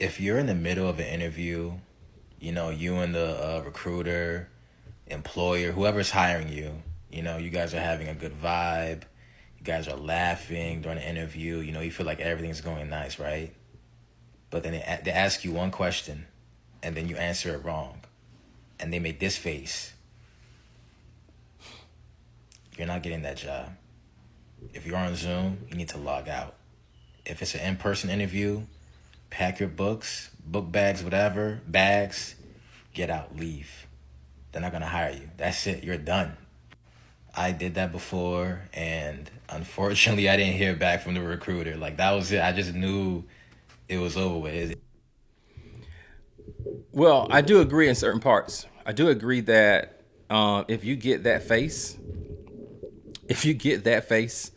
if you're in the middle of an interview, you and the recruiter, employer, whoever's hiring you, you guys are having a good vibe. You guys are laughing during the interview. You feel like everything's going nice, right? But then they ask you one question, and then you answer it wrong, and they make this face. You're not getting that job. If you're on Zoom, you need to log out. If it's an in-person interview, pack your books, book bags, whatever, bags, get out, leave. They're not gonna hire you. That's it, you're done. I did that before, and unfortunately, I didn't hear back from the recruiter. Like, that was it. I just knew it was over with. Well, I do agree in certain parts. I do agree that if you get that face, if you get that face,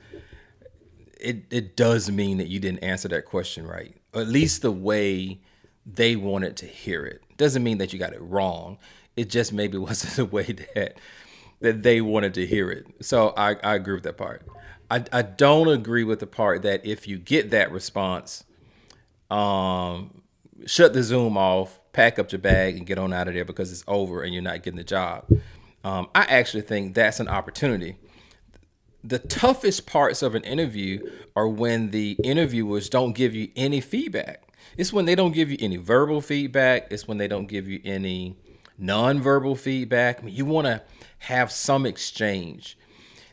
it does mean that you didn't answer that question right, or at least the way they wanted to hear it. Doesn't mean that you got it wrong. It just maybe wasn't the way that they wanted to hear it. So I agree with that part. I don't agree with the part that if you get that response, shut the Zoom off, pack up your bag, and get on out of there because it's over and you're not getting the job. I actually think that's an opportunity. The toughest parts of an interview are when the interviewers don't give you any feedback. It's when they don't give you any verbal feedback. It's when they don't give you any nonverbal feedback. I mean, you want to have some exchange.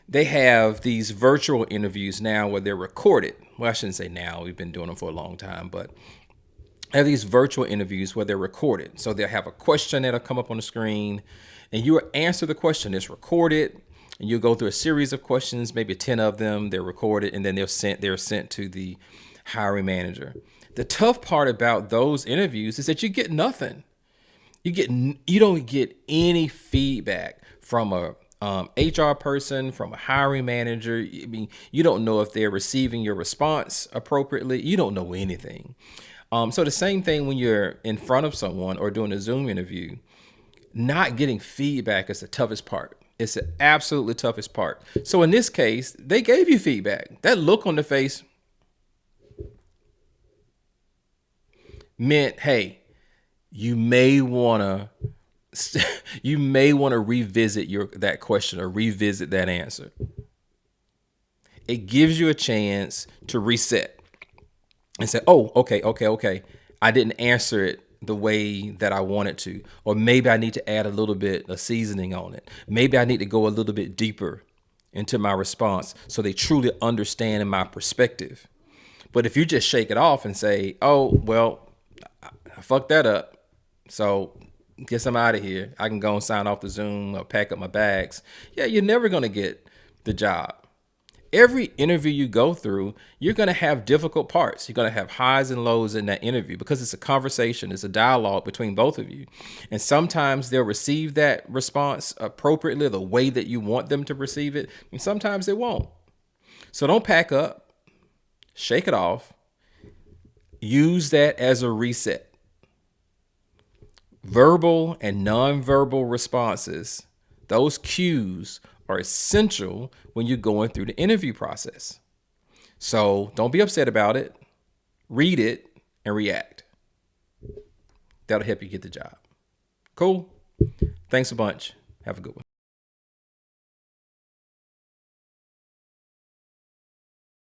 They have these virtual interviews now where they're recorded. Well, I shouldn't say now. We've been doing them for a long time, but I have these virtual interviews where they're recorded. So they'll have a question that'll come up on the screen, and you will answer the question. It's recorded, and you'll go through a series of questions, maybe 10 of them. They're recorded, and then they're sent to the hiring manager. The tough part about those interviews is that you get nothing. You don't get any feedback from a HR person, from a hiring manager. I mean, you don't know if they're receiving your response appropriately. You don't know anything. So the same thing when you're in front of someone or doing a Zoom interview, not getting feedback is the toughest part. It's the absolutely toughest part. So in this case, they gave you feedback. That look on the face meant, hey, you may want to revisit that question or revisit that answer. It gives you a chance to reset and say, oh, okay. I didn't answer it the way that I wanted to. Or maybe I need to add a little bit of seasoning on it. Maybe I need to go a little bit deeper into my response so they truly understand my perspective. But if you just shake it off and say, oh, well, I fucked that up, so guess I'm out of here. I can go and sign off the Zoom or pack up my bags. Yeah, you're never going to get the job. Every interview you go through, you're going to have difficult parts. You're going to have highs and lows in that interview because it's a conversation, it's a dialogue between both of you. And sometimes they'll receive that response appropriately, the way that you want them to receive it, and sometimes they won't. So don't pack up, shake it off, use that as a reset. Verbal and nonverbal responses, those cues are essential when you're going through the interview process. So don't be upset about it. Read it and react. That'll help you get the job. Cool. Thanks a bunch. Have a good one.